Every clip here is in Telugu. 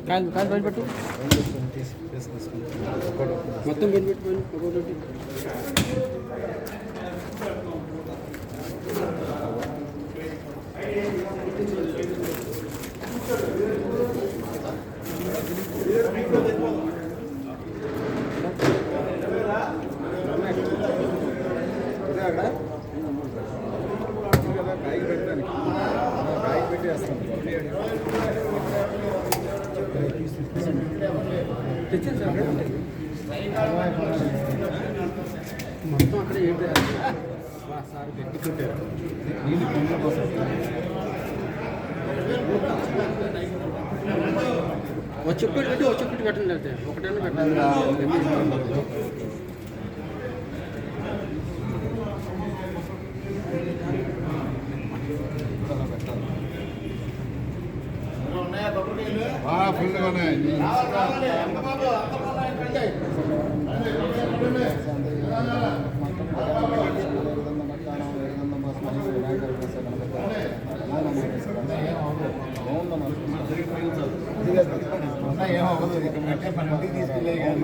కాలు బయట పెట్టు మొత్తం బయట పెట్టు మొత్తం అక్కడ ఏంటి సార్ గట్టి కొట్టారు నీళ్ళు కొండ వచ్చేప్పటి పెట్టి వచ్చేప్పటి పెట్టండి అయితే ఒకటైనా పెట్టాలి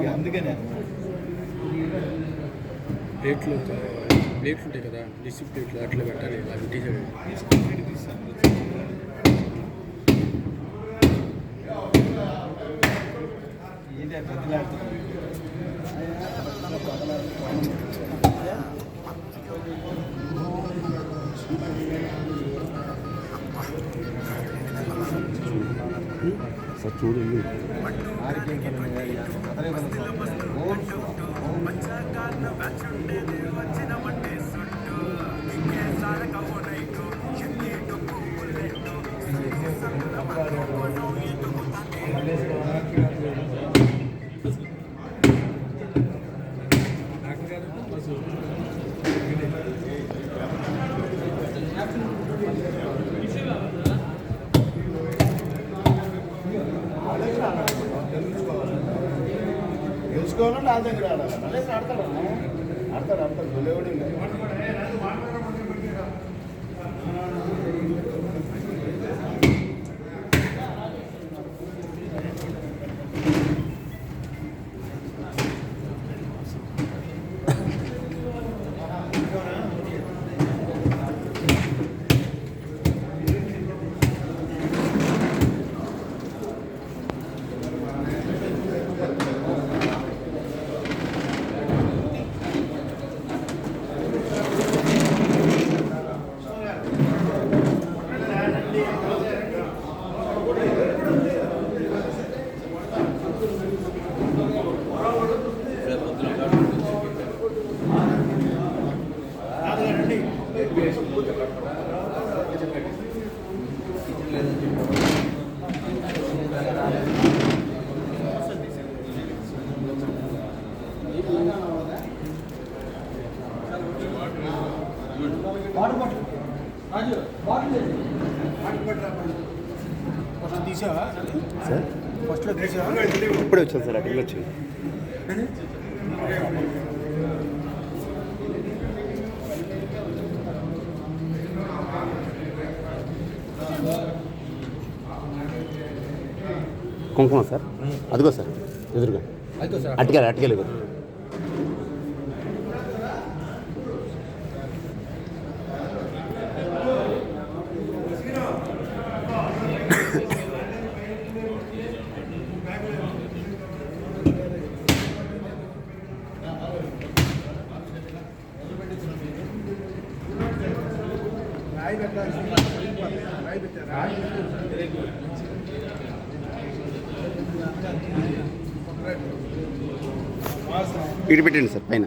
అందుకనే ప్లేట్లు ఉంటాయి కదా డిస్ట్రిక్ట్ ప్లేట్లు అట్లా పెట్టాలి అవి డిజైన్ సార్ చూడండి తెలుసుకోవాలంటే వాళ్ళ దగ్గర ఆడాలి ఆడతాడు గొల్లెవడి తీసావా సార్ ఫస్ట్లో తీసావా ఇప్పుడే వచ్చాను సార్ అటు వచ్చి కుంకుమ సార్ అదిగో సార్ ఎదురుగా అటుకెళ్ళి ఇటు పెట్టండి సార్ పైన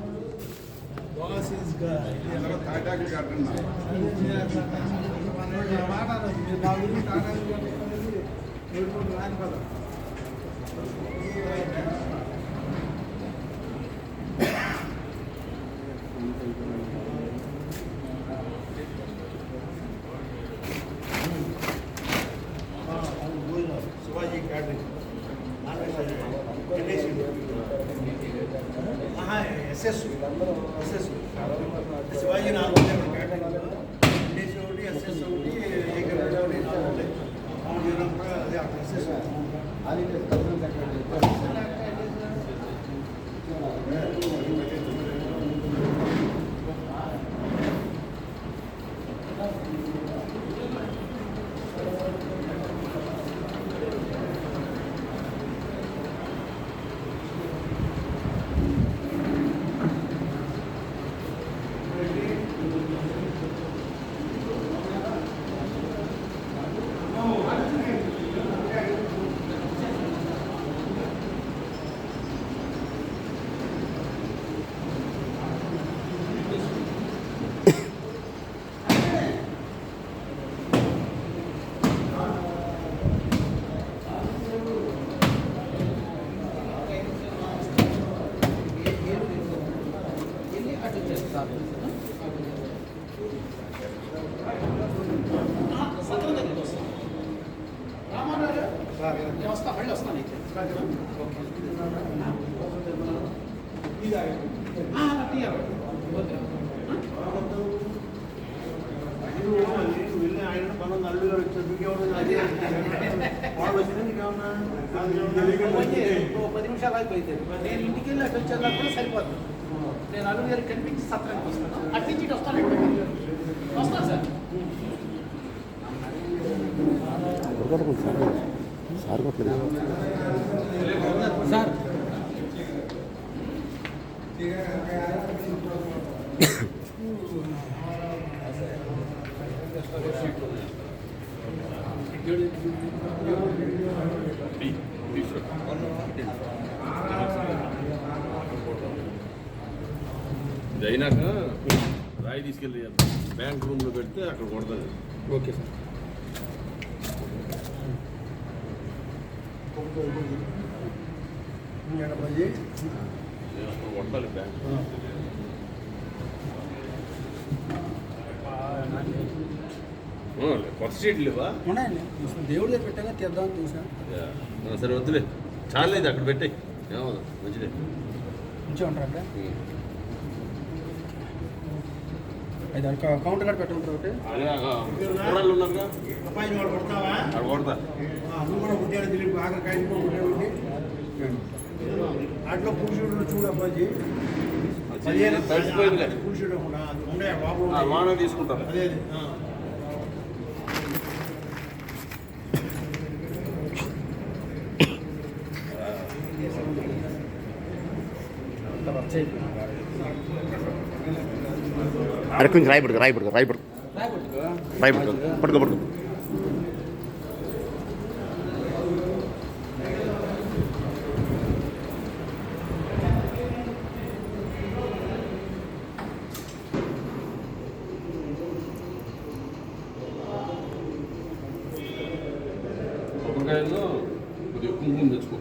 Shivaji catering SS Shivaji 4 catering village ఒకటి ఎస్ఎస్ ఒకటి ఏకరాజు ఒకటి 4 ఉంటాయి. కూడా అదే అక్కడ ఎస్ఎస్ వెళ్ళి ఆయన మనం నల్లుగా వచ్చారు 10 నిమిషాలు అయిపోయింది. నేను ఇంటికి వెళ్ళి అటు వచ్చేదా కూడా సరిపోతుంది. నేను అల్లుడు గారికి కనిపించి సత్రానికి వస్తాను. అటు నుంచి ఇటు వస్తాను. వస్తాను సార్. సార్ కొట్టలేదు సార్ ఇది అయినాక రాయి తీసుకెళ్ళి బ్యాంక్ రూమ్లో పెడితే అక్కడ కొడతాను. Okay sir. కొట్టాలి బ్యాంక్. కొత్త సీట్లు లేవా? ఉన్నాయండి. దేవుడి దగ్గర పెట్టాక తీద్దామని చూసాను. సరే వద్దులే, చాలేదు అక్కడ పెట్టాయి. ఏమన్నా మంచిదే. మంచిగా ఉంటారు అక్కడ. అయితే కౌంటర్ కార్డ్ పెట్టమంటారు ఒకటి. కూరలు ఉన్నారుగా అబ్బాయి వాడు కొడతావా అక్కడ కొడతా. నువ్వు కూడా పుట్టాడు దిలీప్ బాగా కాయలు పుట్టాడు. అట్లా పురుషుడు చూడు అబ్బాయి తడిసిపోయింది. పురుషుడు కూడా ఉండే బాబు వాన తీసుకుంటారు. అదే అరే కొంచెం రాయి పడుకో పడుకో కొబ్బరికాయల్లో కొద్దిగా కుంకుమ తెచ్చుకో.